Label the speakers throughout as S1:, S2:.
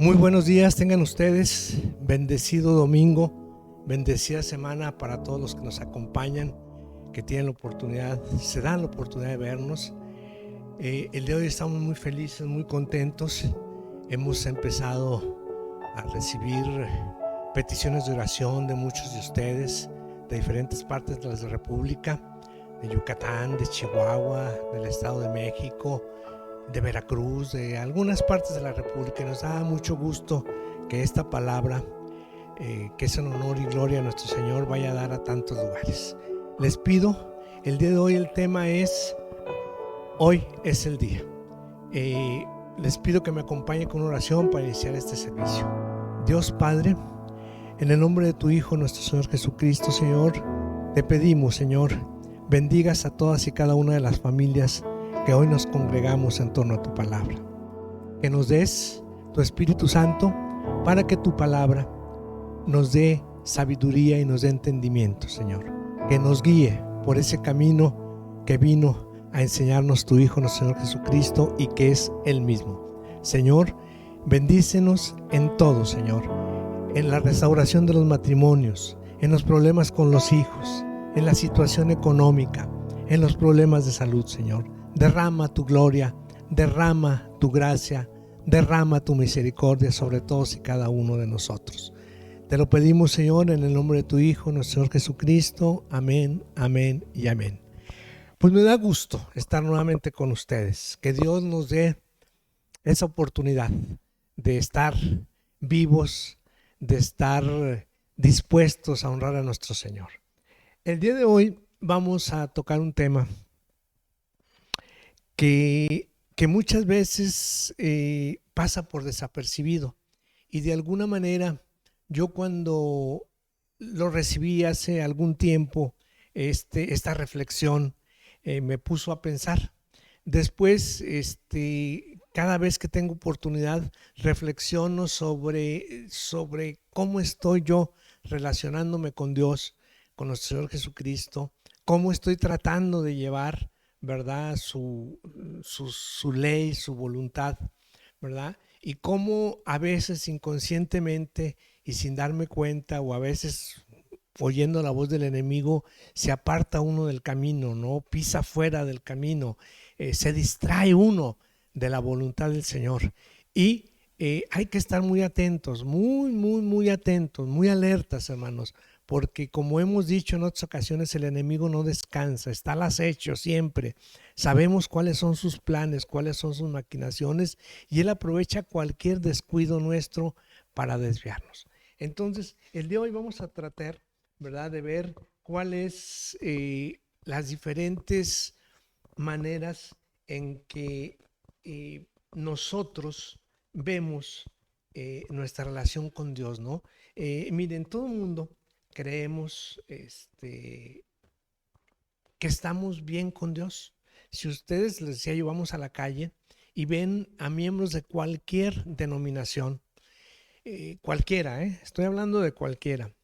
S1: Muy buenos días tengan ustedes, bendecido domingo, bendecida semana para todos los que nos acompañan, que tienen la oportunidad, se dan la oportunidad de vernos. El día de hoy estamos muy felices, muy contentos. Hemos empezado a recibir peticiones de oración de muchos de ustedes, de diferentes partes de la República, de Yucatán, de Chihuahua, del Estado de México, de Veracruz, de algunas partes de la República. Nos da mucho gusto que esta palabra, que es en honor y gloria a nuestro Señor, vaya a dar a tantos lugares. Les pido, el día de hoy el tema es, hoy es el día. Les pido que me acompañen con una oración para iniciar este servicio. Dios Padre, en el nombre de tu Hijo, nuestro Señor Jesucristo, Señor, te pedimos, Señor, bendigas a todas y cada una de las familias que hoy nos congregamos en torno a tu palabra. Que nos des tu Espíritu Santo para que tu palabra nos dé sabiduría y nos dé entendimiento, Señor. Que nos guíe por ese camino que vino a enseñarnos tu Hijo, nuestro Señor Jesucristo, y que es el mismo. Señor, bendícenos en todo, Señor. En la restauración de los matrimonios, en los problemas con los hijos, en la situación económica, en los problemas de salud, Señor. Derrama tu gloria, derrama tu gracia, derrama tu misericordia sobre todos y cada uno de nosotros. Te lo pedimos, Señor, en el nombre de tu Hijo, nuestro Señor Jesucristo. Amén, amén y amén. Pues me da gusto estar nuevamente con ustedes. Que Dios nos dé esa oportunidad de estar vivos, de estar dispuestos a honrar a nuestro Señor. El día de hoy vamos a tocar un tema que muchas veces pasa por desapercibido, y de alguna manera yo cuando lo recibí hace algún tiempo, esta reflexión me puso a pensar. Después, cada vez que tengo oportunidad, reflexiono sobre cómo estoy yo relacionándome con Dios, con nuestro Señor Jesucristo, cómo estoy tratando de llevar, ¿verdad?, su ley, su voluntad, ¿verdad? Y cómo a veces inconscientemente y sin darme cuenta, o a veces oyendo la voz del enemigo, se aparta uno del camino, ¿no? Pisa fuera del camino, se distrae uno de la voluntad del Señor. Y hay que estar muy atentos, muy atentos, muy alertas, hermanos, porque como hemos dicho en otras ocasiones, el enemigo no descansa, está al acecho siempre. Sabemos cuáles son sus planes, cuáles son sus maquinaciones, y él aprovecha cualquier descuido nuestro para desviarnos. Entonces, el día de hoy vamos a tratar, ¿verdad?, de ver cuáles las diferentes maneras en que nosotros vemos nuestra relación con Dios, ¿no? Miren, todo el mundo creemos que estamos bien con Dios. Si ustedes, les decía yo, vamos a la calle y ven a miembros de cualquier denominación, cualquiera, estoy hablando de cualquiera,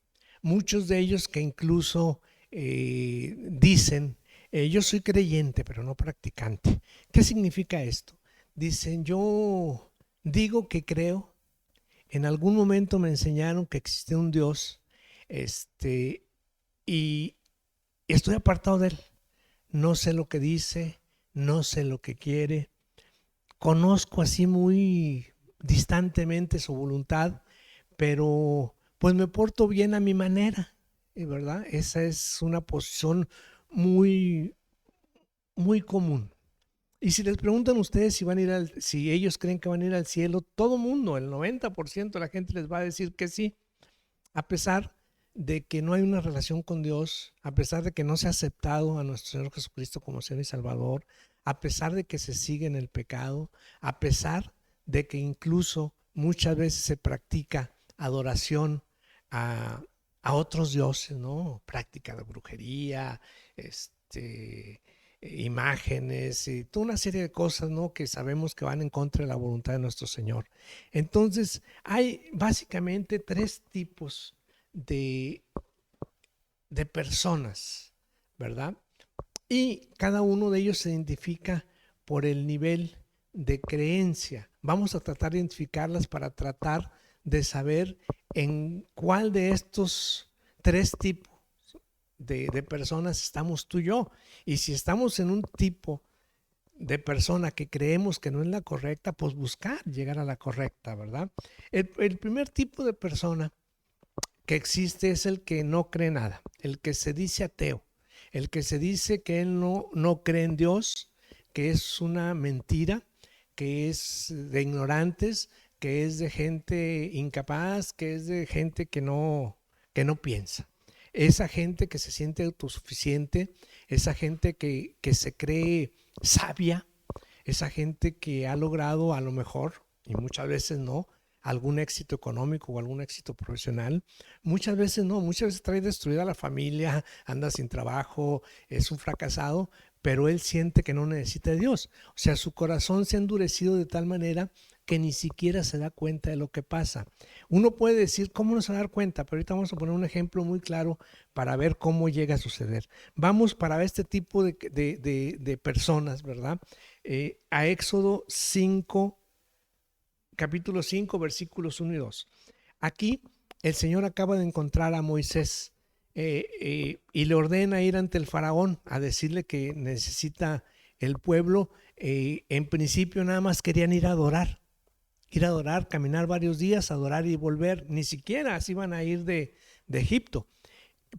S1: muchos de ellos que incluso dicen, yo soy creyente pero no practicante. ¿Qué significa esto? Dicen, yo digo que creo, en algún momento me enseñaron que existe un Dios, y estoy apartado de él. No sé lo que dice, no sé lo que quiere, conozco así muy distantemente su voluntad, pero pues me porto bien a mi manera, ¿verdad? Esa es una posición muy, muy común. Y si les preguntan ustedes si van a ir si ellos creen que van a ir al cielo, todo mundo, el 90% de la gente les va a decir que sí, a pesar de que no hay una relación con Dios, a pesar de que no se ha aceptado a nuestro Señor Jesucristo como Señor y Salvador, a pesar de que se sigue en el pecado, a pesar de que incluso muchas veces se practica adoración a otros dioses, ¿no? Práctica de brujería, imágenes y toda una serie de cosas, ¿no?, que sabemos que van en contra de la voluntad de nuestro Señor. Entonces, hay básicamente tres tipos de personas, ¿verdad? Y cada uno de ellos se identifica por el nivel de creencia. Vamos a tratar de identificarlas para tratar de saber en cuál de estos tres tipos de personas estamos tú y yo. Y si estamos en un tipo de persona que creemos que no es la correcta, pues buscar llegar a la correcta, ¿verdad? El primer tipo de persona que existe es el que no cree nada, el que se dice ateo, el que se dice que él no cree en Dios, que es una mentira, que es de ignorantes, que es de gente incapaz, que es de gente que no piensa. Esa gente que se siente autosuficiente, esa gente que se cree sabia, esa gente que ha logrado a lo mejor, y muchas veces no, algún éxito económico o algún éxito profesional, muchas veces no, muchas veces trae destruida la familia, anda sin trabajo, es un fracasado, pero él siente que no necesita de Dios. O sea, su corazón se ha endurecido de tal manera que ni siquiera se da cuenta de lo que pasa. Uno puede decir, ¿cómo no se va a dar cuenta? Pero ahorita vamos a poner un ejemplo muy claro para ver cómo llega a suceder. Vamos para este tipo de personas, ¿verdad? A Éxodo 5, capítulo 5, versículos 1 y 2. Aquí el Señor acaba de encontrar a Moisés y le ordena ir ante el faraón a decirle que necesita el pueblo. En principio nada más querían ir a adorar, caminar varios días, adorar y volver. Ni siquiera se iban a ir de Egipto.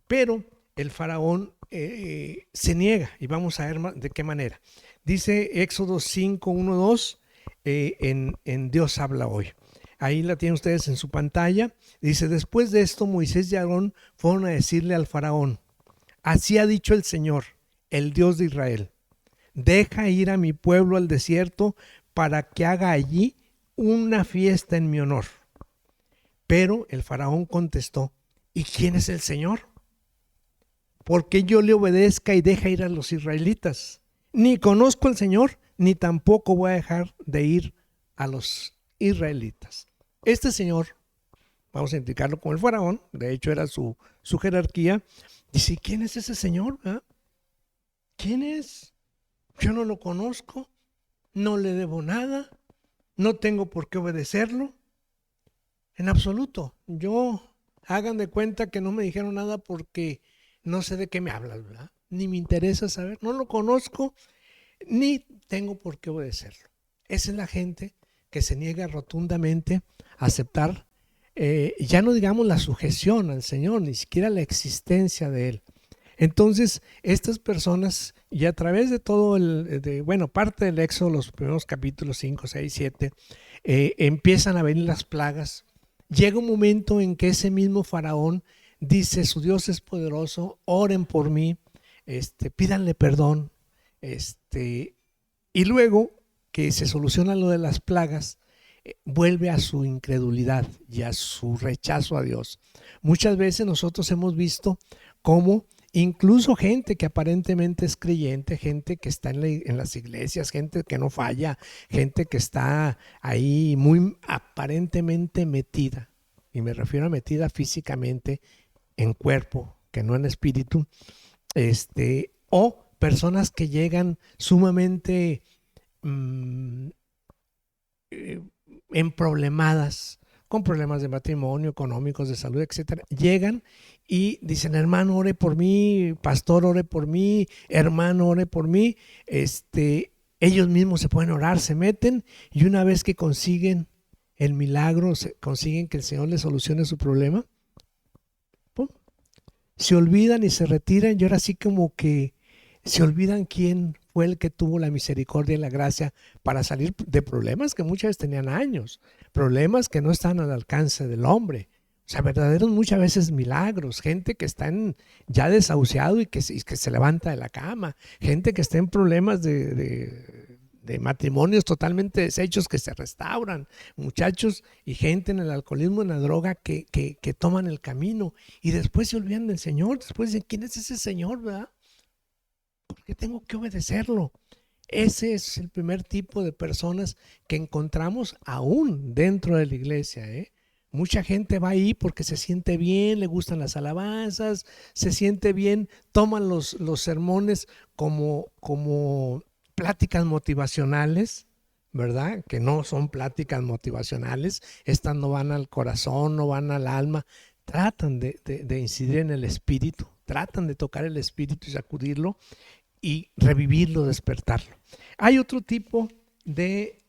S1: Pero el faraón se niega, y vamos a ver de qué manera. Dice Éxodo 5, 1, 2, en Dios habla hoy. Ahí la tienen ustedes en su pantalla. Dice: después de esto, Moisés y Aarón fueron a decirle al faraón: así ha dicho el Señor, el Dios de Israel: deja ir a mi pueblo al desierto para que haga allí una fiesta en mi honor. Pero el faraón contestó: ¿y quién es el Señor? Porque yo le obedezca y deja ir a los israelitas. Ni conozco al Señor, ni tampoco voy a dejar de ir a los israelitas. Este señor, vamos a identificarlo como el faraón, de hecho era su jerarquía. Dice: ¿quién es ese señor? ¿Ah? ¿Quién es? Yo no lo conozco, no le debo nada, no tengo por qué obedecerlo. En absoluto. Hagan de cuenta que no me dijeron nada porque no sé de qué me hablas, ¿verdad? Ni me interesa saber, no lo conozco, ni tengo por qué obedecerlo. Esa es la gente que se niega rotundamente a aceptar, ya no digamos la sujeción al Señor, ni siquiera la existencia de Él. Entonces, estas personas, y a través de todo parte del Éxodo, los primeros capítulos 5, 6, 7, empiezan a venir las plagas. Llega un momento en que ese mismo faraón dice: su Dios es poderoso, oren por mí, pídanle perdón. Y luego que se soluciona lo de las plagas, vuelve a su incredulidad y a su rechazo a Dios. Muchas veces nosotros hemos visto cómo incluso gente que aparentemente es creyente, gente que está en las iglesias, gente que no falla, gente que está ahí muy aparentemente metida, y me refiero a metida físicamente en cuerpo, que no en espíritu, o personas que llegan sumamente emproblemadas, con problemas de matrimonio, económicos, de salud, etcétera. Llegan y dicen: hermano, ore por mí, pastor, ore por mí, hermano, ore por mí. Ellos mismos se pueden orar, se meten, y una vez que consiguen el milagro, consiguen que el Señor les solucione su problema, ¡pum!, se olvidan y se retiran, y ahora sí como que se olvidan quién fue el que tuvo la misericordia y la gracia para salir de problemas que muchas veces tenían años, problemas que no están al alcance del hombre. O sea, verdaderos muchas veces milagros, gente que está ya desahuciado y que se levanta de la cama, gente que está en problemas de matrimonios totalmente deshechos que se restauran, muchachos y gente en el alcoholismo, en la droga que toman el camino y después se olvidan del Señor. Después dicen: ¿quién es ese Señor, verdad? ¿Por qué tengo que obedecerlo? Ese es el primer tipo de personas que encontramos aún dentro de la iglesia. Mucha gente va ahí porque se siente bien, le gustan las alabanzas, se siente bien, toman los sermones como pláticas motivacionales, ¿verdad? Que no son pláticas motivacionales, estas no van al corazón, no van al alma, tratan de incidir en el espíritu, tratan de tocar el espíritu y sacudirlo y revivirlo, despertarlo. Hay otro tipo de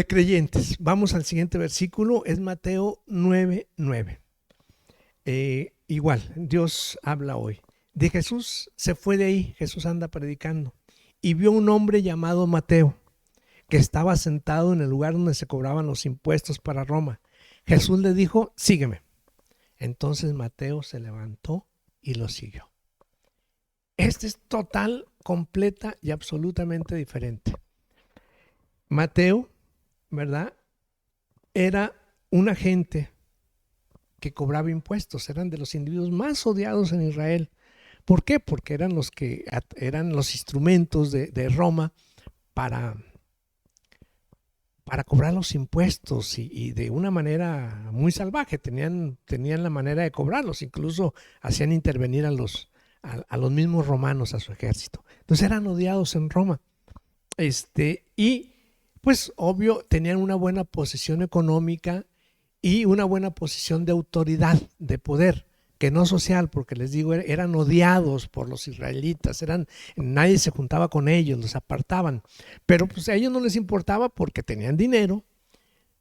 S1: creyentes. Vamos al siguiente versículo, es Mateo 9:9. Igual, Dios habla hoy. De Jesús se fue de ahí, Jesús anda predicando, y vio un hombre llamado Mateo, que estaba sentado en el lugar donde se cobraban los impuestos para Roma. Jesús le dijo, sígueme. Entonces Mateo se levantó y lo siguió. Este es total, completa y absolutamente diferente. Mateo, ¿verdad? Era una gente que cobraba impuestos, eran de los individuos más odiados en Israel. ¿Por qué? Porque eran los instrumentos de Roma para cobrar los impuestos y de una manera muy salvaje. Tenían la manera de cobrarlos, incluso hacían intervenir a los mismos romanos, a su ejército. Entonces eran odiados en Roma. Y pues obvio tenían una buena posición económica y una buena posición de autoridad, de poder, que no social, porque les digo, eran odiados por los israelitas, nadie se juntaba con ellos, los apartaban, pero pues a ellos no les importaba porque tenían dinero,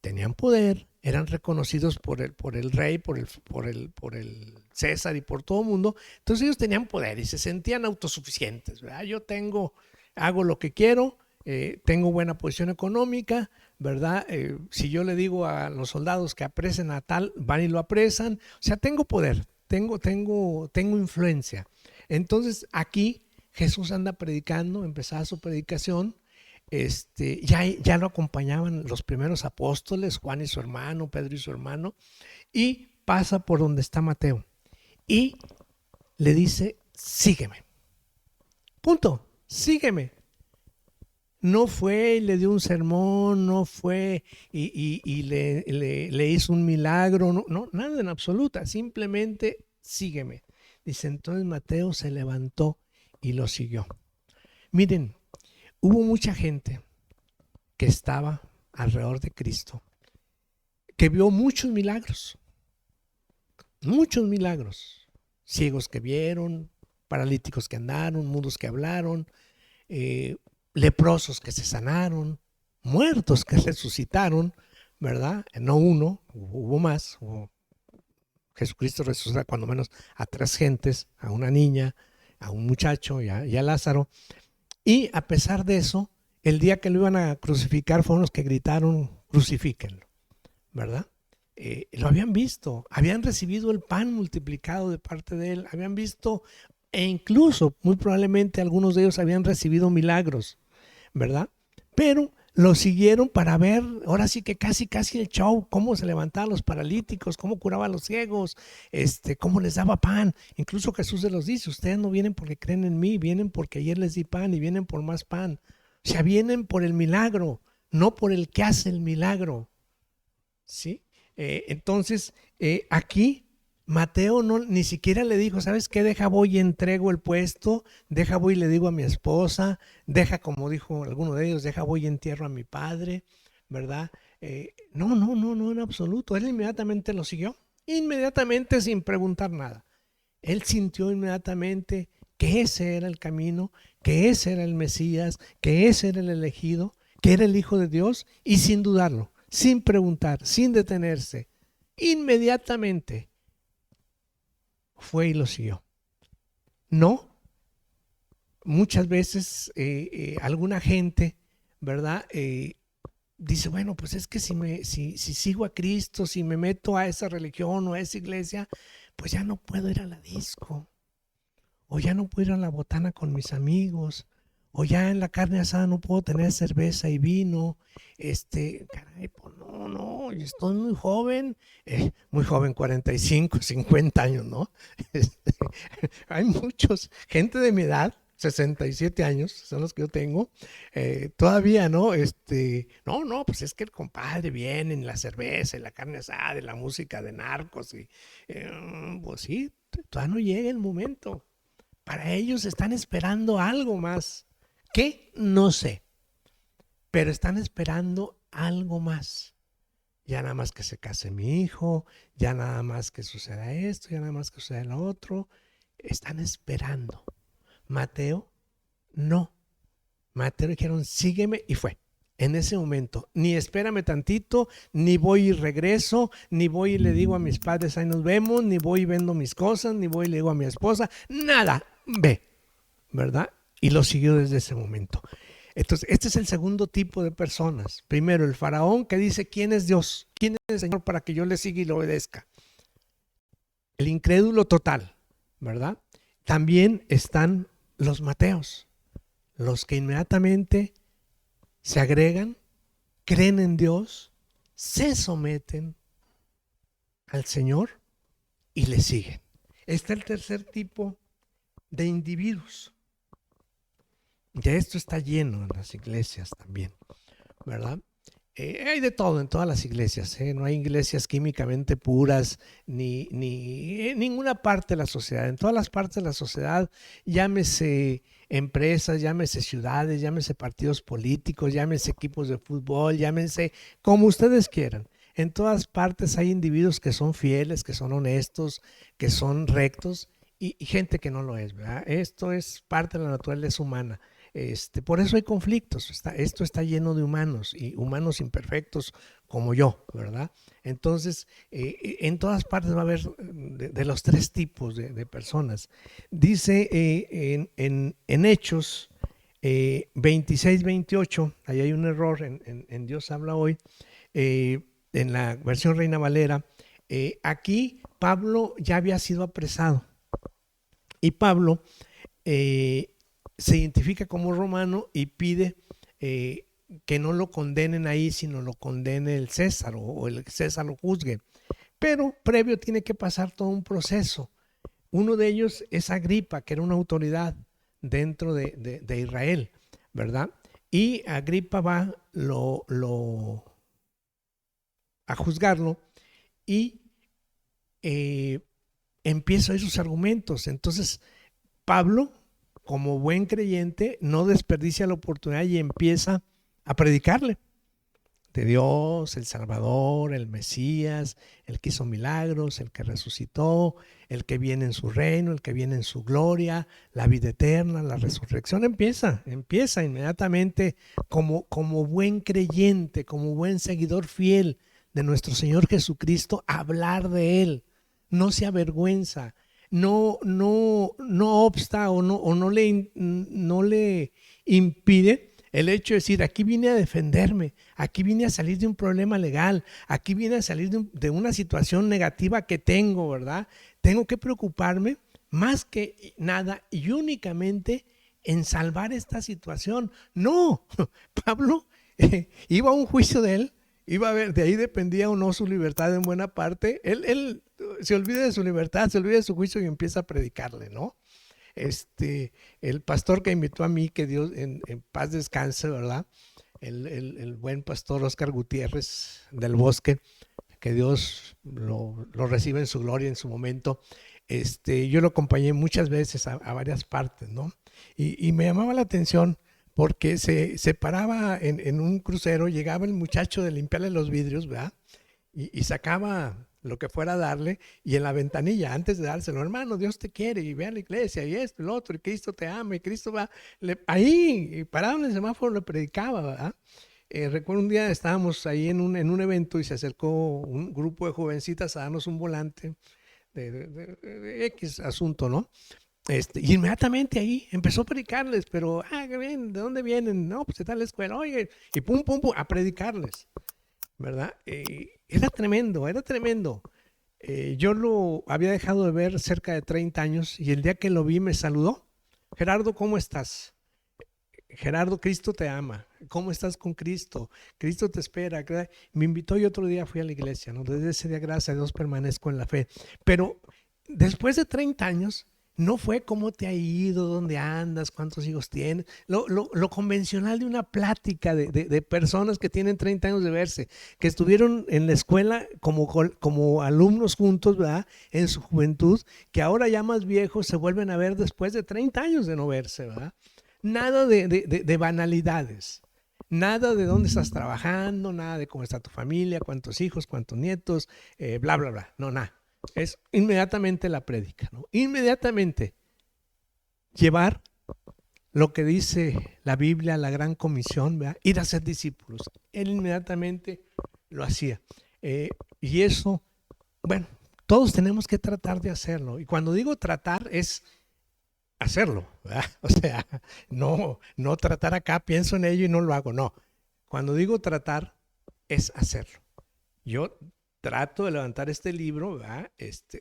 S1: tenían poder, eran reconocidos por el rey, por el César y por todo el mundo. Entonces ellos tenían poder y se sentían autosuficientes, ¿verdad? Yo hago lo que quiero, tengo buena posición económica, ¿verdad? Si yo le digo a los soldados que apresen a tal, van y lo apresan. O sea, tengo poder, tengo influencia. Entonces aquí Jesús anda predicando, empezaba su predicación. Ya lo acompañaban los primeros apóstoles, Juan y su hermano, Pedro y su hermano, y pasa por donde está Mateo y le dice, sígueme. Punto, sígueme. No fue y le dio un sermón, no fue y le hizo un milagro, no, nada en absoluta, simplemente sígueme. Dice, entonces Mateo se levantó y lo siguió. Miren, hubo mucha gente que estaba alrededor de Cristo, que vio muchos milagros, ciegos que vieron, paralíticos que andaron, mudos que hablaron, leprosos que se sanaron, muertos que resucitaron, ¿verdad? No uno, hubo más. Jesucristo resucita cuando menos a 3 gentes, a una niña, a un muchacho y a Lázaro. Y a pesar de eso, el día que lo iban a crucificar fueron los que gritaron, crucifíquenlo, ¿verdad? Lo habían visto, habían recibido el pan multiplicado de parte de él, habían visto, e incluso muy probablemente algunos de ellos habían recibido milagros, ¿verdad? Pero lo siguieron para ver, ahora sí que casi el show, cómo se levantaban los paralíticos, cómo curaba a los ciegos, cómo les daba pan. Incluso Jesús se los dice, ustedes no vienen porque creen en mí, vienen porque ayer les di pan y vienen por más pan. O sea, vienen por el milagro, no por el que hace el milagro. ¿Sí? Entonces, aquí Mateo ni siquiera le dijo, ¿sabes qué? Deja voy y entrego el puesto, deja voy y le digo a mi esposa, deja, como dijo alguno de ellos, deja voy y entierro a mi padre, ¿verdad? No, en absoluto. Él inmediatamente lo siguió, inmediatamente sin preguntar nada. Él sintió inmediatamente que ese era el camino, que ese era el Mesías, que ese era el elegido, que era el Hijo de Dios, y sin dudarlo, sin preguntar, sin detenerse, inmediatamente fue y lo siguió. No, muchas veces alguna gente, ¿verdad? Dice, bueno, pues es que si sigo a Cristo, si me meto a esa religión o a esa iglesia, pues ya no puedo ir a la disco, o ya no puedo ir a la botana con mis amigos, o ya en la carne asada no puedo tener cerveza y vino. Caray, pues no, yo estoy muy joven, 45, 50 años, ¿no? Hay muchos, gente de mi edad, 67 años, son los que yo tengo, todavía, ¿no? No, pues es que el compadre viene en la cerveza, en la carne asada, en la música de narcos, y pues sí, todavía no llega el momento. Para ellos están esperando algo más. ¿Qué? No sé. pero están esperando algo más. Ya nada más que se case mi hijo, ya nada más que suceda esto, ya nada más que suceda lo otro. Están esperando. Mateo, no. Mateo dijeron, sígueme, y fue. En ese momento, ni espérame tantito, ni voy y regreso, ni voy y le digo a mis padres, ahí nos vemos, ni voy y vendo mis cosas, ni voy y le digo a mi esposa, nada, ve, ¿verdad? Y lo siguió desde ese momento. Entonces, este es el segundo tipo de personas. Primero, el faraón que dice, ¿quién es Dios? ¿Quién es el Señor para que yo le siga y le obedezca? El incrédulo total, ¿verdad? También están los Mateos, los que inmediatamente se agregan, creen en Dios, se someten al Señor y le siguen. Está el tercer tipo de individuos. Ya esto está lleno en las iglesias también, ¿verdad? Hay de todo en todas las iglesias, no hay iglesias químicamente puras ni en ninguna parte de la sociedad. En todas las partes de la sociedad, llámese empresas, llámese ciudades, llámese partidos políticos, llámese equipos de fútbol, llámese como ustedes quieran. En todas partes hay individuos que son fieles, que son honestos, que son rectos y gente que no lo es, ¿verdad? Esto es parte de la naturaleza humana. Por eso hay conflictos. Esto está lleno de humanos y humanos imperfectos como yo, ¿verdad? Entonces, en todas partes va a haber de los tres tipos de personas. Dice en Hechos 26-28, ahí hay un error en Dios habla hoy, en la versión Reina Valera. Aquí Pablo ya había sido apresado y Pablo se identifica como romano y pide que no lo condenen ahí, sino lo condene el César o el César lo juzgue. Pero previo tiene que pasar todo un proceso. Uno de ellos es Agripa, que era una autoridad dentro de Israel, ¿verdad? Y Agripa va a juzgarlo y empieza a oír sus argumentos. Entonces Pablo, como buen creyente, no desperdicia la oportunidad y empieza a predicarle de Dios, el Salvador, el Mesías, el que hizo milagros, el que resucitó, el que viene en su reino, el que viene en su gloria, la vida eterna, la resurrección. Empieza inmediatamente como buen creyente, como buen seguidor fiel de nuestro Señor Jesucristo, a hablar de Él. No se avergüenza. No obsta o no le impide el hecho de decir, aquí vine a defenderme, aquí vine a salir de un problema legal, aquí vine a salir de una situación negativa que tengo, ¿verdad? Tengo que preocuparme más que nada y únicamente en salvar esta situación. No, Pablo iba a un juicio de él, iba a ver, de ahí dependía o no su libertad en buena parte. Él se olvida de su libertad, se olvida de su juicio y empieza a predicarle, ¿no? El pastor que invitó a mí, que Dios en paz descanse, ¿verdad? El buen pastor Oscar Gutiérrez del Bosque, que Dios lo reciba en su gloria en su momento. Yo lo acompañé muchas veces a varias partes, ¿no? Y me llamaba la atención porque se paraba en un crucero, llegaba el muchacho de limpiarle los vidrios, ¿verdad? Y sacaba lo que fuera a darle, y en la ventanilla, antes de dárselo, hermano, Dios te quiere, y ve a la iglesia, y esto, y lo otro, y Cristo te ama, y Cristo va, ahí, parado en el semáforo, le predicaba, ¿verdad? Recuerdo un día estábamos ahí en un evento y se acercó un grupo de jovencitas a darnos un volante de X asunto, ¿no? Y inmediatamente ahí empezó a predicarles, pero, ¿qué bien? ¿De dónde vienen? No, pues está en la escuela, oye, y pum, a predicarles, ¿verdad? Era tremendo. Yo lo había dejado de ver cerca de 30 años y el día que lo vi me saludó. Gerardo, ¿cómo estás? Gerardo, Cristo te ama. ¿Cómo estás con Cristo? Cristo te espera. Me invitó y otro día fui a la iglesia, ¿no? Desde ese día, gracias a Dios, permanezco en la fe. Pero después de 30 años, no fue cómo te ha ido, dónde andas, cuántos hijos tienes, lo convencional de una plática de personas que tienen 30 años de verse, que estuvieron en la escuela como alumnos juntos, ¿verdad? En su juventud, que ahora ya más viejos se vuelven a ver después de 30 años de no verse, ¿verdad? Nada de banalidades. Nada de dónde estás trabajando, nada de cómo está tu familia, cuántos hijos, cuántos nietos, bla, bla, bla. No, nada. Es inmediatamente la prédica, ¿no? Inmediatamente llevar lo que dice la Biblia, la gran comisión, ¿verdad? Ir a ser discípulos. Él inmediatamente lo hacía. Y eso, bueno, todos tenemos que tratar de hacerlo. Y cuando digo tratar es hacerlo, ¿verdad? O sea, no tratar acá, pienso en ello y no lo hago, no. Cuando digo tratar es hacerlo. Yo trato de levantar este libro, ¿verdad?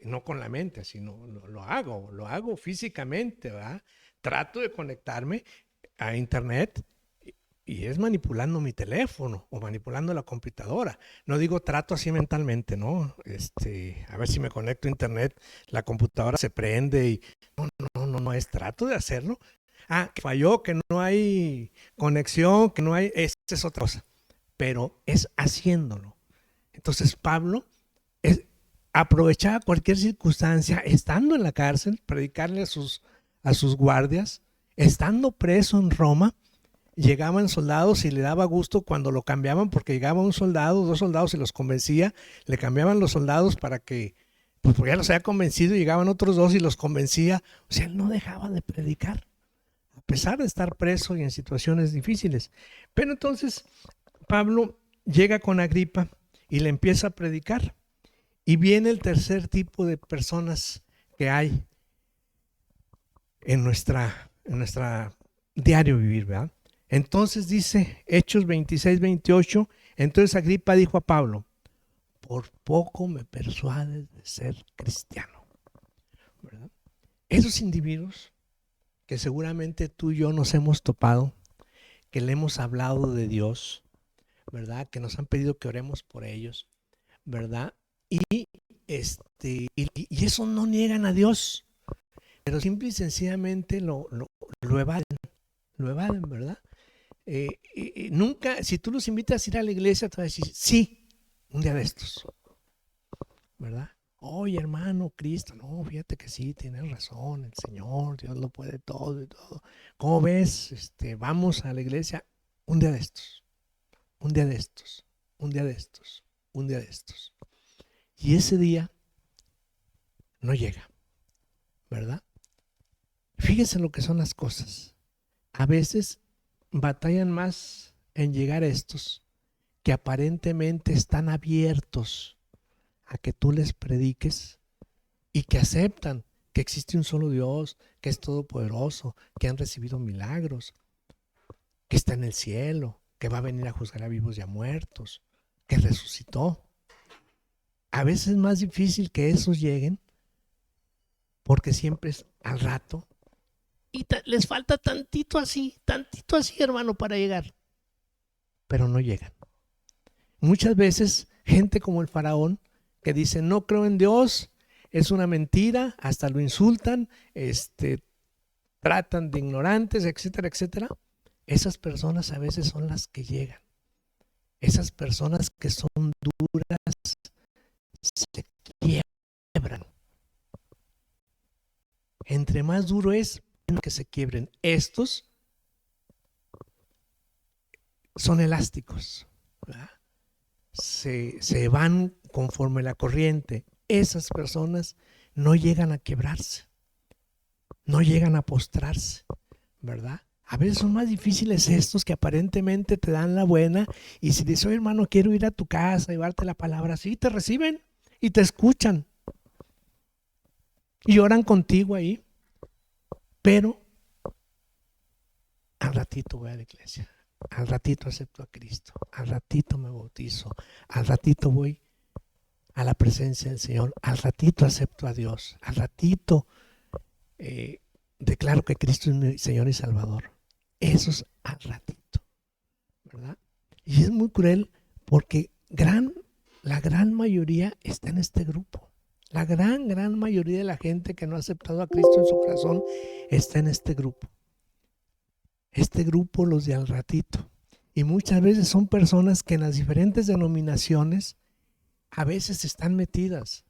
S1: No con la mente, sino lo hago físicamente, ¿verdad? Trato de conectarme a internet y es manipulando mi teléfono o manipulando la computadora. No digo trato así mentalmente, ¿no? A ver si me conecto a internet, la computadora se prende y no es trato de hacerlo. Ah, que falló, que no hay conexión, que no hay, esa es otra cosa, pero es haciéndolo. Entonces Pablo aprovechaba cualquier circunstancia, estando en la cárcel, predicarle a sus guardias, estando preso en Roma. Llegaban soldados y le daba gusto cuando lo cambiaban, porque llegaba un soldado, dos soldados y los convencía, le cambiaban los soldados para que, pues porque ya los había convencido, y llegaban otros dos y los convencía. O sea, él no dejaba de predicar, a pesar de estar preso y en situaciones difíciles. Pero entonces Pablo llega con Agripa y le empieza a predicar. Y viene el tercer tipo de personas que hay en nuestra diario vivir, ¿verdad? Entonces dice Hechos 26, 28, entonces Agripa dijo a Pablo, por poco me persuades de ser cristiano, ¿verdad? Esos individuos que seguramente tú y yo nos hemos topado, que le hemos hablado de Dios, ¿verdad? Que nos han pedido que oremos por ellos, ¿verdad? Y eso no niegan a Dios, pero simple y sencillamente lo evaden, ¿verdad? Nunca, si tú los invitas a ir a la iglesia, te van a decir, sí, un día de estos, ¿verdad? Oye, hermano, Cristo, no, fíjate que sí, tienes razón, el Señor, Dios lo puede todo y todo. ¿Cómo ves? Vamos a la iglesia un día de estos, un día de estos, un día de estos, un día de estos. Y ese día no llega, ¿verdad? Fíjense lo que son las cosas. A veces batallan más en llegar a estos que aparentemente están abiertos a que tú les prediques y que aceptan que existe un solo Dios, que es todopoderoso, que han recibido milagros, que está en el cielo, que va a venir a juzgar a vivos y a muertos, que resucitó. A veces es más difícil que esos lleguen porque siempre es al rato y les falta tantito así, hermano, para llegar, pero no llegan. Muchas veces gente como el faraón que dice no creo en Dios, es una mentira, hasta lo insultan, tratan de ignorantes, etcétera, etcétera. Esas personas a veces son las que llegan. Esas personas que son duras se quiebran. Entre más duro es que se quiebren. Estos son elásticos, ¿verdad? Se van conforme la corriente. Esas personas no llegan a quebrarse, no llegan a postrarse, ¿verdad? A veces son más difíciles estos que aparentemente te dan la buena y si dices, oye hermano, quiero ir a tu casa, llevarte la palabra, sí, te reciben y te escuchan y oran contigo ahí, pero al ratito voy a la iglesia, al ratito acepto a Cristo, al ratito me bautizo, al ratito voy a la presencia del Señor, al ratito acepto a Dios, al ratito declaro que Cristo es mi Señor y Salvador. Eso es al ratito, ¿verdad? Y es muy cruel porque la gran mayoría está en este grupo. La gran mayoría de la gente que no ha aceptado a Cristo en su corazón está en este grupo. Este grupo, los de al ratito. Y muchas veces son personas que en las diferentes denominaciones a veces están metidas.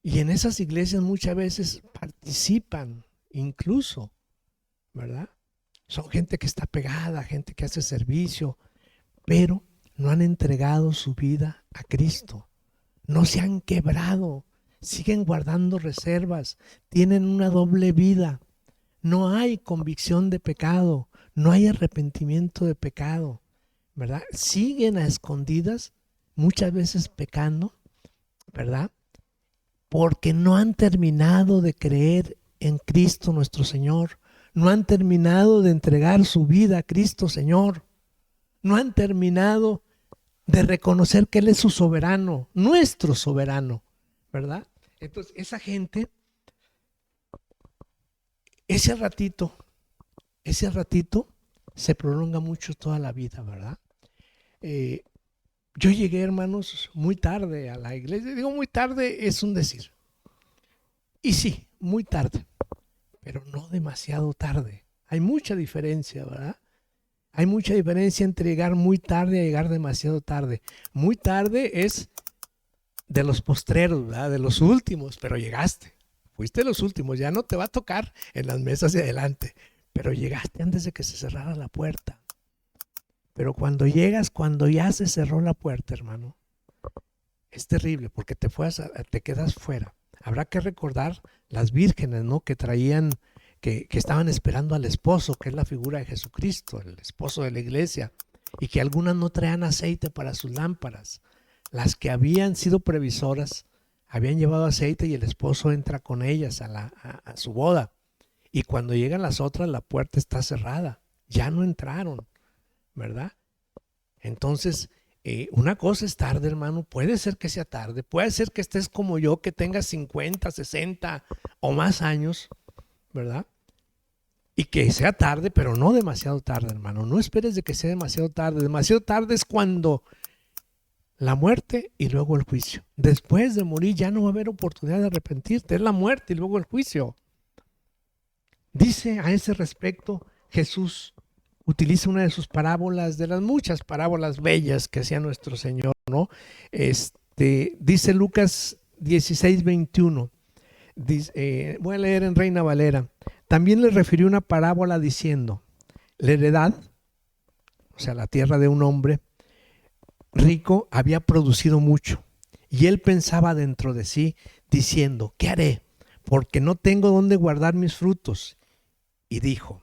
S1: Y en esas iglesias muchas veces participan incluso, ¿verdad? Son gente que está pegada, gente que hace servicio, pero no han entregado su vida a Cristo. No se han quebrado, siguen guardando reservas, tienen una doble vida. No hay convicción de pecado, no hay arrepentimiento de pecado, ¿verdad? Siguen a escondidas, muchas veces pecando, ¿verdad? Porque no han terminado de creer en Cristo nuestro Señor, no han terminado de entregar su vida a Cristo Señor, no han terminado de reconocer que Él es su soberano, nuestro soberano, ¿verdad? Entonces, esa gente, ese ratito se prolonga mucho toda la vida, ¿verdad? Yo llegué, hermanos, muy tarde a la iglesia. Digo muy tarde, es un decir. Y sí, muy tarde, pero no demasiado tarde. Hay mucha diferencia, ¿verdad? Hay mucha diferencia entre llegar muy tarde a llegar demasiado tarde. Muy tarde es de los postreros, ¿verdad? De los últimos, pero llegaste. Fuiste de los últimos, ya no te va a tocar en las mesas de adelante, pero llegaste antes de que se cerrara la puerta. Pero cuando llegas, cuando ya se cerró la puerta, hermano, es terrible porque te quedas fuera. Habrá que recordar las vírgenes, ¿no? Que traían, que estaban esperando al esposo, que es la figura de Jesucristo, el esposo de la iglesia, y que algunas no traían aceite para sus lámparas. Las que habían sido previsoras habían llevado aceite y el esposo entra con ellas a su boda. Y cuando llegan las otras, la puerta está cerrada. Ya no entraron, ¿verdad? Entonces, una cosa es tarde, hermano. Puede ser que sea tarde. Puede ser que estés como yo, que tengas 50, 60 o más años, ¿verdad? Y que sea tarde, pero no demasiado tarde, hermano. No esperes de que sea demasiado tarde. Demasiado tarde es cuando la muerte y luego el juicio. Después de morir ya no va a haber oportunidad de arrepentirte. Es la muerte y luego el juicio. Dice a ese respecto Jesús, utiliza una de sus parábolas, de las muchas parábolas bellas que hacía nuestro Señor, ¿no? Dice Lucas 16:21. Voy a leer en Reina Valera. También le refirió una parábola diciendo: la heredad, o sea, la tierra de un hombre rico, había producido mucho. Y él pensaba dentro de sí, diciendo: ¿qué haré? Porque no tengo dónde guardar mis frutos. Y dijo: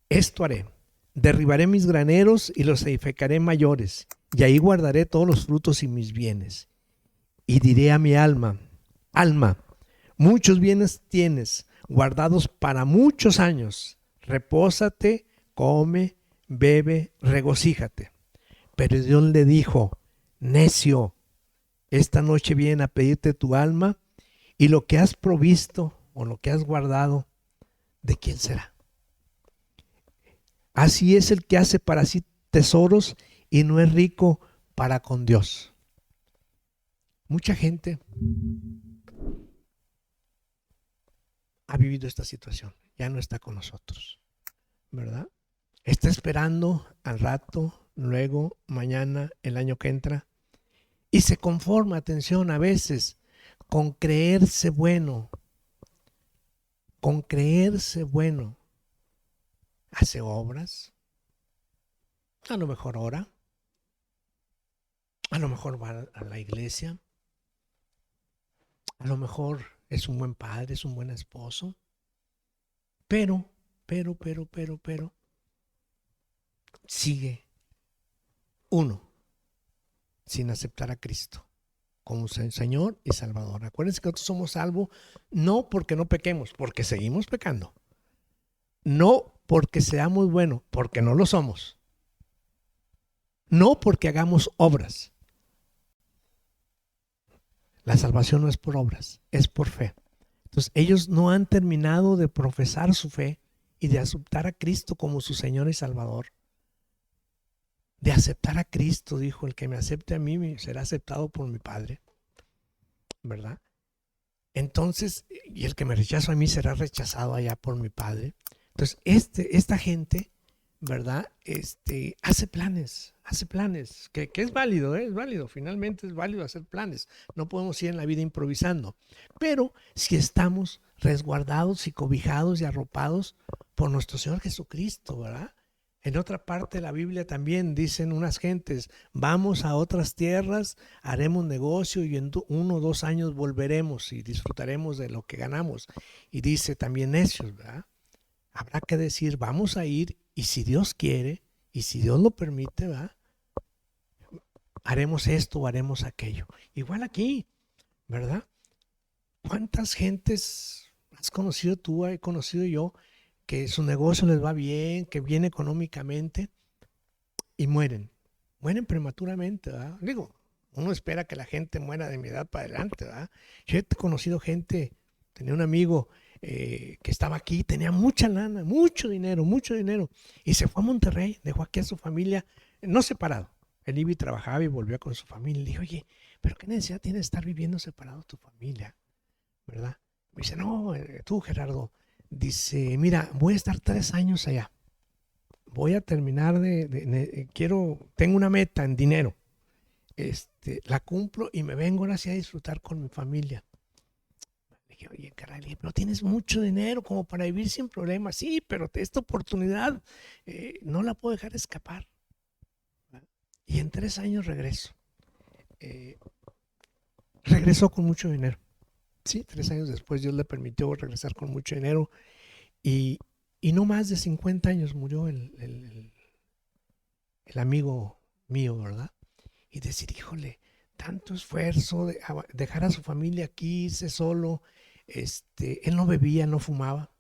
S1: esto haré. Derribaré mis graneros y los edificaré mayores, y ahí guardaré todos los frutos y mis bienes. Y diré a mi alma: alma, muchos bienes tienes, guardados para muchos años. Repósate, come, bebe, regocíjate. Pero Dios le dijo: necio, esta noche viene a pedirte tu alma, y lo que has provisto o lo que has guardado, ¿de quién será? Así es el que hace para sí tesoros y no es rico para con Dios. Mucha gente ha vivido esta situación, ya no está con nosotros, ¿verdad? Está esperando al rato, luego, mañana, el año que entra, y se conforma, atención, a veces con creerse bueno, hace obras, a lo mejor ora, a lo mejor va a la iglesia, a lo mejor es un buen padre, es un buen esposo, pero, sigue uno sin aceptar a Cristo como Señor y Salvador. Acuérdense que nosotros somos salvos no porque no pequemos, porque seguimos pecando. No porque seamos buenos, porque no lo somos. No porque hagamos obras. La salvación no es por obras, es por fe. Entonces ellos no han terminado de profesar su fe y de aceptar a Cristo como su Señor y Salvador. De aceptar a Cristo, dijo: el que me acepte a mí será aceptado por mi Padre, ¿verdad? Entonces, y el que me rechaza a mí será rechazado allá por mi Padre. Entonces, esta gente, ¿verdad? Hace planes, que es válido, es válido, finalmente es válido hacer planes. No podemos ir en la vida improvisando. Pero si estamos resguardados y cobijados y arropados por nuestro Señor Jesucristo, ¿verdad? En otra parte de la Biblia también dicen unas gentes, vamos a otras tierras, haremos negocio y en 1 o 2 años volveremos y disfrutaremos de lo que ganamos. Y dice también necios, ¿verdad? Habrá que decir, vamos a ir y si Dios quiere y si Dios lo permite, ¿verdad? Haremos esto o haremos aquello. Igual aquí, ¿verdad? ¿Cuántas gentes has conocido tú, he conocido yo, que su negocio les va bien, que bien económicamente y mueren? Mueren prematuramente, ¿verdad? Digo, uno espera que la gente muera de mi edad para adelante, ¿verdad? Yo he conocido gente, tenía un amigo que estaba aquí, tenía mucha lana, mucho dinero, y se fue a Monterrey, dejó aquí a su familia, no separado. Él iba y trabajaba y volvió con su familia. Le dije, oye, ¿pero qué necesidad tiene de estar viviendo separado de tu familia? ¿Verdad? Me dice, no, tú Gerardo, dice, mira, voy a estar 3 años allá. Voy a terminar tengo una meta en dinero. La cumplo y me vengo ahora sí a disfrutar con mi familia. Le dije, oye, caray, pero tienes mucho dinero como para vivir sin problemas. Sí, pero esta oportunidad no la puedo dejar escapar. Y en 3 años regreso. Regresó con mucho dinero. Sí, 3 años después Dios le permitió regresar con mucho dinero y no más de 50 años murió el amigo mío, ¿verdad? Y decir, híjole, tanto esfuerzo, dejar a su familia aquí, irse solo. Él no bebía, no fumaba.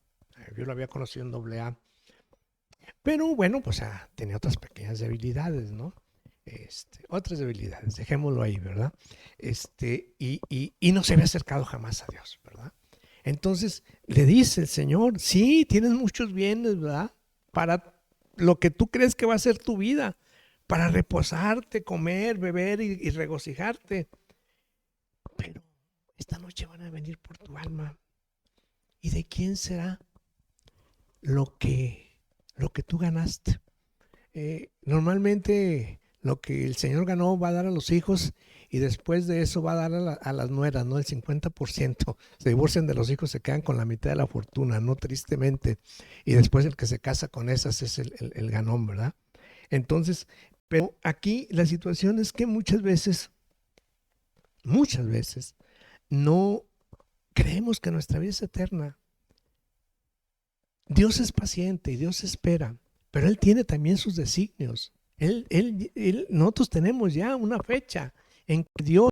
S1: Yo lo había conocido en AA. Pero bueno, pues tenía otras pequeñas debilidades, ¿no? Otras debilidades, dejémoslo ahí, ¿verdad? Y no se había acercado jamás a Dios, ¿verdad? Entonces le dice el Señor, sí, tienes muchos bienes, ¿verdad? Para lo que tú crees que va a ser tu vida, para reposarte, comer, beber y regocijarte. Pero esta noche van a venir por tu alma. ¿Y de quién será lo que tú ganaste? Normalmente lo que el Señor ganó va a dar a los hijos y después de eso va a dar a las nueras, ¿no? El 50%. Se divorcian de los hijos, se quedan con la mitad de la fortuna, ¿no? Tristemente. Y después el que se casa con esas es el ganón, ¿verdad? Entonces, pero aquí la situación es que muchas veces, no creemos que nuestra vida es eterna. Dios es paciente y Dios espera, pero Él tiene también sus designios. Nosotros tenemos ya una fecha en que Dios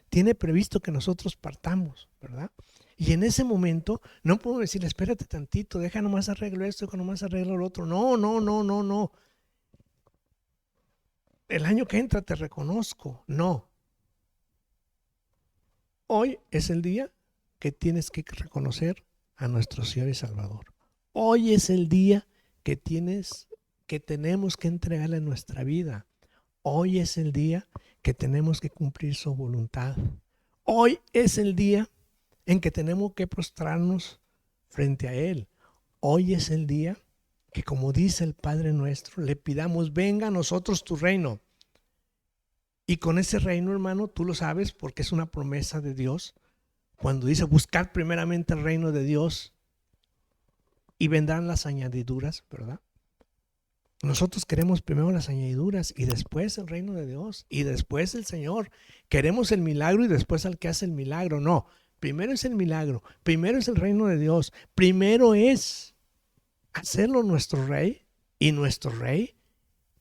S1: tiene previsto que nosotros partamos, ¿verdad? Y en ese momento no puedo decir, espérate tantito, deja nomás arreglo esto, deja nomás arreglo lo otro. No. El año que entra te reconozco. No. Hoy es el día que tienes que reconocer a nuestro Señor y Salvador. Hoy es el día que tenemos que entregarle nuestra vida. Hoy es el día que tenemos que cumplir su voluntad. Hoy es el día en que tenemos que prostrarnos frente a Él. Hoy es el día que, como dice el Padre nuestro, le pidamos, venga a nosotros tu reino. Y con ese reino, hermano, tú lo sabes porque es una promesa de Dios. Cuando dice buscar primeramente el reino de Dios y vendrán las añadiduras, ¿verdad? Nosotros queremos primero las añadiduras y después el reino de Dios y después el Señor. Queremos el milagro y después al que hace el milagro. No, primero es el milagro, primero es el reino de Dios, primero es hacerlo nuestro rey y nuestro rey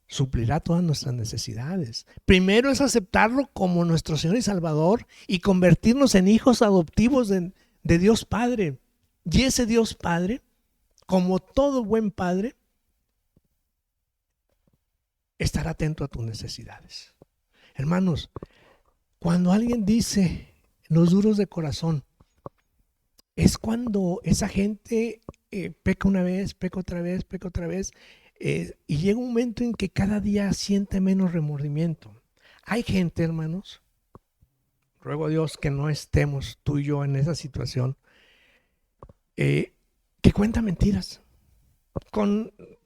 S1: suplirá todas nuestras necesidades. Primero es aceptarlo como nuestro Señor y Salvador y convertirnos en hijos adoptivos de Dios Padre. Y ese Dios Padre, como todo buen padre, estar atento a tus necesidades. Hermanos, cuando alguien dice los duros de corazón, es cuando esa gente peca una vez, peca otra vez, y llega un momento en que cada día siente menos remordimiento. Hay gente, hermanos, ruego a Dios que no estemos tú y yo en esa situación, que cuenta mentiras,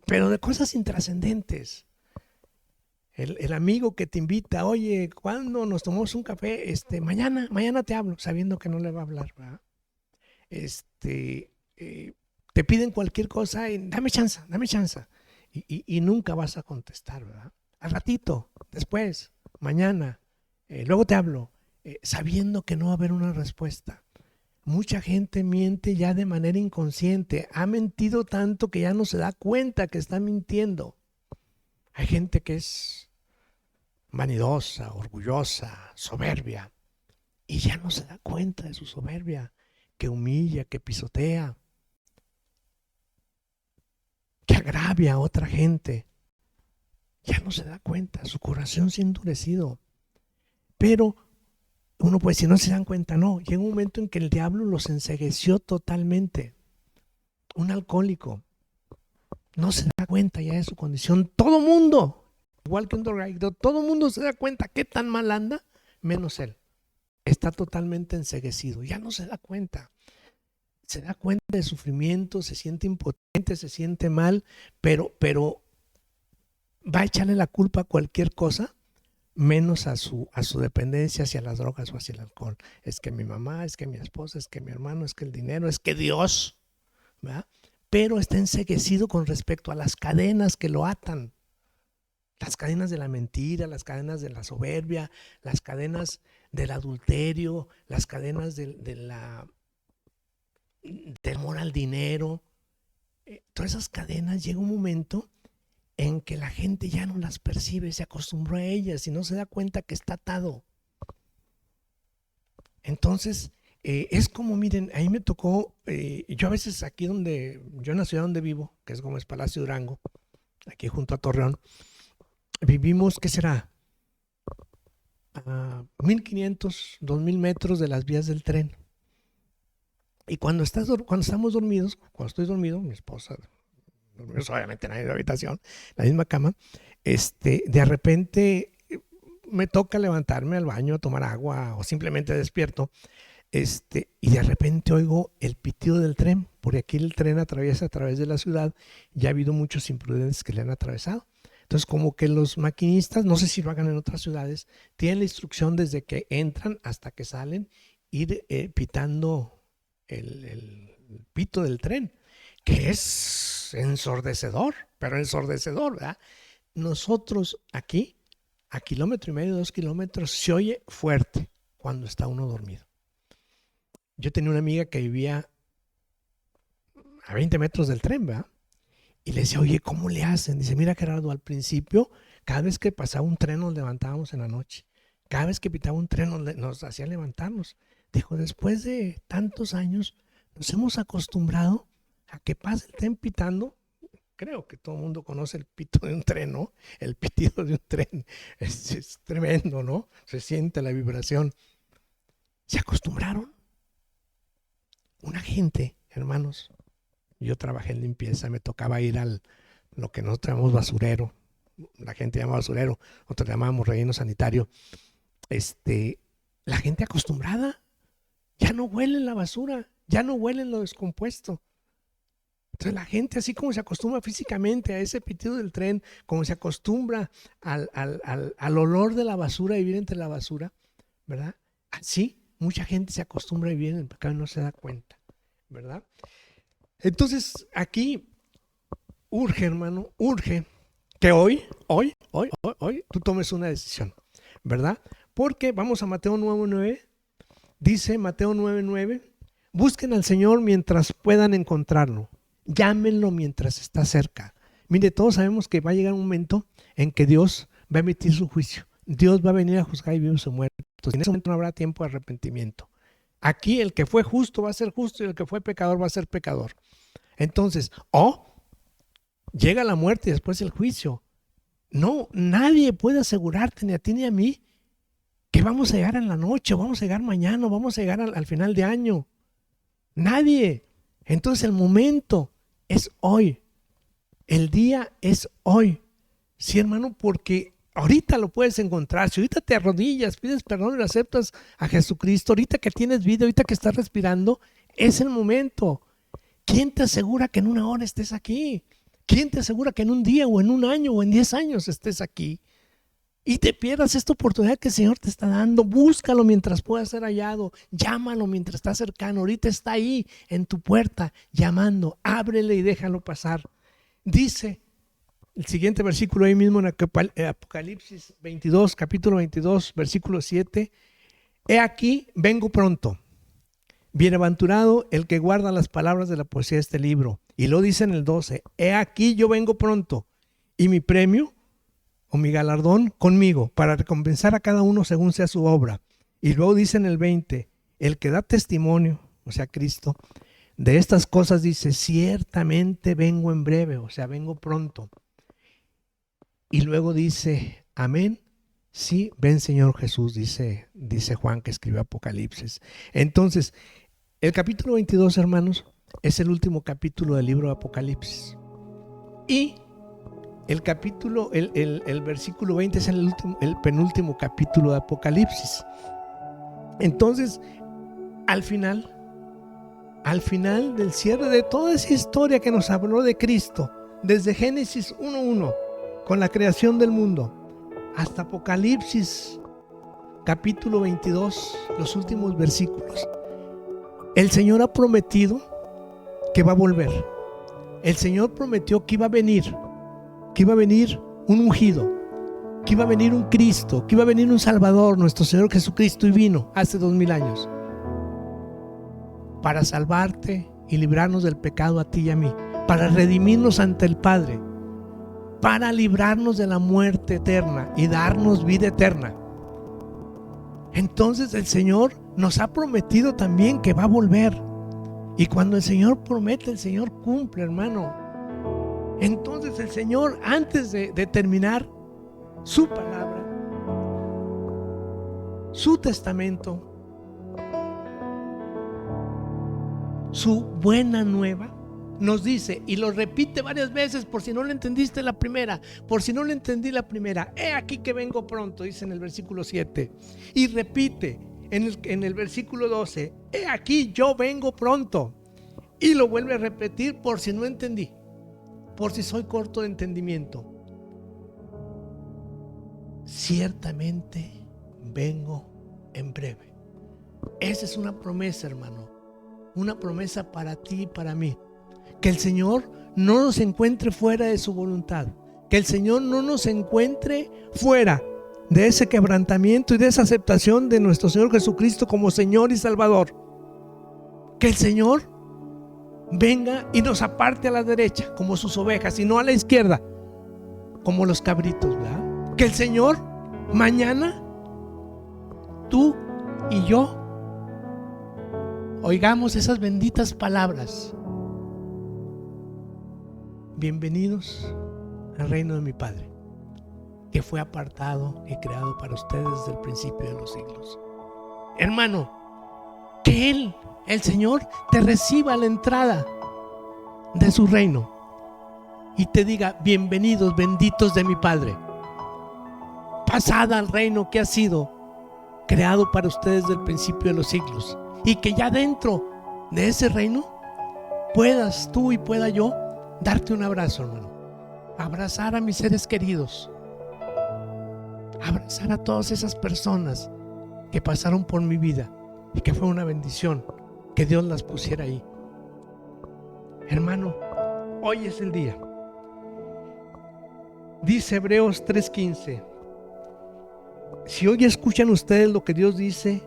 S1: pero de cosas intrascendentes. El amigo que te invita, oye, ¿cuándo nos tomamos un café? Mañana te hablo, sabiendo que no le va a hablar, ¿verdad? te piden cualquier cosa y dame chance, y nunca vas a contestar, ¿verdad? Al ratito, después, mañana, luego te hablo, sabiendo que no va a haber una respuesta. Mucha gente miente ya de manera inconsciente, ha mentido tanto que ya no se da cuenta que está mintiendo. Hay gente que es vanidosa, orgullosa, soberbia, y ya no se da cuenta de su soberbia, que humilla, que pisotea, que agravia a otra gente. Ya no se da cuenta, su corazón se ha endurecido. Pero uno puede decir, no se dan cuenta, no. Llega un momento en que el diablo los encegueció totalmente. Un alcohólico no se da cuenta ya de su condición. Todo mundo, igual que un drogadicto, todo mundo se da cuenta qué tan mal anda, menos él. Está totalmente enceguecido, ya no se da cuenta. Se da cuenta de sufrimiento, se siente impotente, se siente mal, pero va a echarle la culpa a cualquier cosa, menos a su dependencia hacia las drogas o hacia el alcohol. Es que mi mamá, es que mi esposa, es que mi hermano, es que el dinero, es que Dios, ¿verdad? Pero está enceguecido con respecto a las cadenas que lo atan. Las cadenas de la mentira, las cadenas de la soberbia, las cadenas del adulterio, las cadenas del amor al dinero. Todas esas cadenas, llega un momento en que la gente ya no las percibe, se acostumbró a ellas y no se da cuenta que está atado. Entonces, es como, miren, ahí me tocó, yo a veces aquí yo en la ciudad donde vivo, que es Gómez Palacio Durango, aquí junto a Torreón, vivimos, ¿qué será? 1500, 2000 metros de las vías del tren. Y cuando estamos dormidos, cuando estoy dormido, mi esposa, dormimos obviamente nadie en la habitación, la misma cama, de repente me toca levantarme al baño a tomar agua o simplemente despierto, y de repente oigo el pitido del tren, porque aquí el tren atraviesa a través de la ciudad, y ha habido muchos imprudentes que le han atravesado. Entonces, como que los maquinistas, no sé si lo hagan en otras ciudades, tienen la instrucción desde que entran hasta que salen, ir pitando el pito del tren, que es ensordecedor, pero ensordecedor, ¿verdad? Nosotros aquí, a 1,5 km, 2 kilómetros, se oye fuerte cuando está uno dormido. Yo tenía una amiga que vivía a 20 metros del tren, ¿verdad? Y le decía, oye, ¿cómo le hacen? Dice, mira Gerardo, al principio, cada vez que pasaba un tren nos levantábamos en la noche. Cada vez que pitaba un tren nos hacía levantarnos. Dijo, después de tantos años, nos hemos acostumbrado a que pase el tren pitando. Creo que todo el mundo conoce el pito de un tren, ¿no? El pitido de un tren. Es tremendo, ¿no? Se siente la vibración. Se acostumbraron. Una gente, hermanos, yo trabajé en limpieza, me tocaba ir lo que nosotros llamamos basurero. La gente llama basurero, nosotros llamábamos relleno sanitario. La gente acostumbrada, ya no huele la basura, ya no huele lo descompuesto. Entonces la gente, así como se acostumbra físicamente a ese pitido del tren, como se acostumbra al olor de la basura, vivir entre la basura, ¿verdad? Así mucha gente se acostumbra a vivir en el pecado y no se da cuenta, ¿verdad? Entonces aquí urge, hermano, urge que hoy tú tomes una decisión, ¿verdad? Porque vamos a Mateo 9:9, dice Mateo 9:9, busquen al Señor mientras puedan encontrarlo, llámenlo mientras está cerca. Mire, todos sabemos que va a llegar un momento en que Dios va a emitir su juicio, Dios va a venir a juzgar y vivos o muertos, en ese momento no habrá tiempo de arrepentimiento. Aquí el que fue justo va a ser justo y el que fue pecador va a ser pecador. Entonces, llega la muerte y después el juicio. No, nadie puede asegurarte, ni a ti ni a mí, que vamos a llegar en la noche, o vamos a llegar mañana, o vamos a llegar al final de año. Nadie. Entonces el momento es hoy. El día es hoy. Sí, hermano, porque ahorita lo puedes encontrar. Si ahorita te arrodillas, pides perdón y lo aceptas a Jesucristo, ahorita que tienes vida, ahorita que estás respirando, es el momento. ¿Quién te asegura que en una hora estés aquí? ¿Quién te asegura que en un día o en un año o en 10 años estés aquí? y te pierdas esta oportunidad que el Señor te está dando. Búscalo mientras pueda ser hallado, llámalo mientras está cercano. Ahorita está ahí en tu puerta llamando, ábrele y déjalo pasar. Dice el siguiente versículo ahí mismo en Apocalipsis 22, capítulo 22, versículo 7. He aquí, vengo pronto. Bienaventurado el que guarda las palabras de la poesía de este libro. Y lo dice en el 12. He aquí, yo vengo pronto, y mi premio o mi galardón conmigo, para recompensar a cada uno según sea su obra. Y luego dice en el 20, el que da testimonio, o sea Cristo, de estas cosas dice, ciertamente vengo en breve, o sea, vengo pronto. Y luego dice, amén, sí, ven Señor Jesús, dice Juan que escribió Apocalipsis. Entonces, el capítulo 22, hermanos, es el último capítulo del libro de Apocalipsis. Y el capítulo, el versículo 20 es el penúltimo capítulo de Apocalipsis. Entonces, al final del cierre de toda esa historia que nos habló de Cristo, desde Génesis 1:1, con la creación del mundo, hasta Apocalipsis capítulo 22, los últimos versículos, el Señor ha prometido que va a volver. El Señor prometió que iba a venir un ungido, que iba a venir un Cristo, que iba a venir un Salvador, nuestro Señor Jesucristo, y vino hace 2000 años para salvarte y librarnos del pecado a ti y a mí, para redimirnos ante el Padre, para librarnos de la muerte eterna y darnos vida eterna. Entonces el Señor nos ha prometido también que va a volver. Y cuando el Señor promete, el Señor cumple, hermano. Entonces el Señor, antes de terminar su palabra, su testamento, su buena nueva, nos dice, y lo repite varias veces, por si no lo entendiste la primera, por si no lo entendí la primera, he aquí que vengo pronto, dice en el versículo 7, y repite en el versículo 12, he aquí yo vengo pronto, y lo vuelve a repetir por si no entendí, por si soy corto de entendimiento. Ciertamente vengo en breve. Esa es una promesa, hermano, una promesa para ti y para mí. Que el Señor no nos encuentre fuera de su voluntad, que el Señor no nos encuentre fuera de ese quebrantamiento y de esa aceptación de nuestro Señor Jesucristo como Señor y Salvador. Que el Señor venga y nos aparte a la derecha como sus ovejas y no a la izquierda como los cabritos, ¿verdad? Que el Señor mañana, tú y yo, oigamos esas benditas palabras: bienvenidos al reino de mi Padre, que fue apartado y creado para ustedes desde el principio de los siglos. Hermano, que Él, el Señor, te reciba a la entrada de su reino y te diga: bienvenidos, benditos de mi Padre, pasad al reino que ha sido creado para ustedes desde el principio de los siglos, y que ya dentro de ese reino puedas tú y pueda yo darte un abrazo, hermano, abrazar a mis seres queridos, abrazar a todas esas personas que pasaron por mi vida y que fue una bendición que Dios las pusiera ahí. Hermano, hoy es el día. Dice Hebreos 3:15: si hoy escuchan ustedes lo que Dios dice,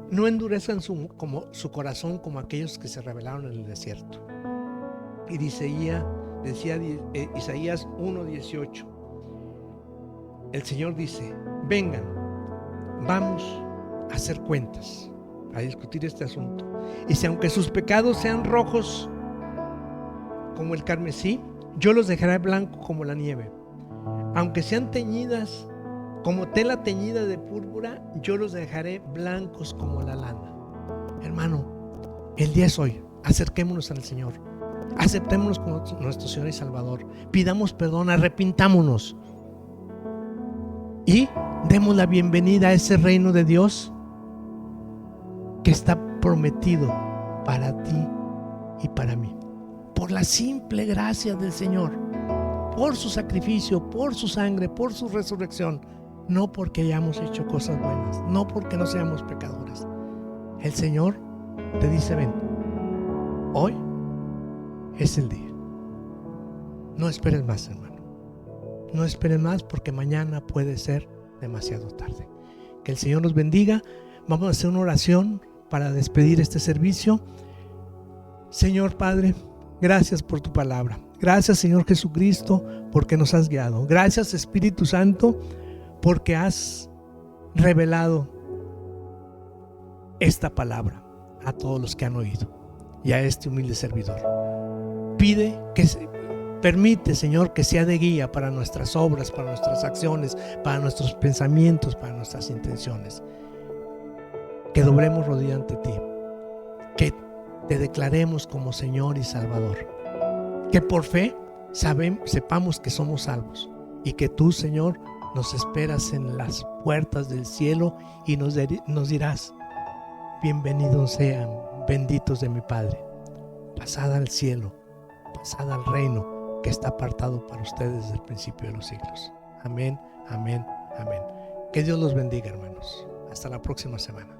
S1: no endurezcan su corazón como aquellos que se rebelaron en el desierto. Y decía Isaías 1:18, el Señor dice: vengan, vamos a hacer cuentas, a discutir este asunto. Y si aunque sus pecados sean rojos como el carmesí, yo los dejaré blanco como la nieve. Aunque sean teñidas como tela teñida de púrpura, yo los dejaré blancos como la lana. Hermano, el día es hoy. Acerquémonos al Señor, aceptémonos como nuestro Señor y Salvador, pidamos perdón, arrepintámonos y demos la bienvenida a ese reino de Dios que está prometido para ti y para mí, por la simple gracia del Señor, por su sacrificio, por su sangre, por su resurrección. no porque hayamos hecho cosas buenas, no porque no seamos pecadores. El Señor te dice: ven, hoy es el día. No esperes más, hermano. No esperes más, porque mañana puede ser demasiado tarde. Que el Señor nos bendiga. Vamos a hacer una oración para despedir este servicio. Señor Padre, gracias por tu palabra. Gracias, Señor Jesucristo, porque nos has guiado. Gracias, Espíritu Santo, porque has revelado esta palabra a todos los que han oído y a este humilde servidor. Permite, Señor, que sea de guía para nuestras obras, para nuestras acciones, para nuestros pensamientos, para nuestras intenciones. Que doblemos rodilla ante ti, que te declaremos como Señor y Salvador, que por fe sepamos que somos salvos y que tú, Señor, nos esperas en las puertas del cielo y nos dirás: bienvenidos sean, benditos de mi Padre, pasad al cielo, pasad al reino que está apartado para ustedes desde el principio de los siglos. Amén, amén, amén. Que Dios los bendiga, hermanos. Hasta la próxima semana.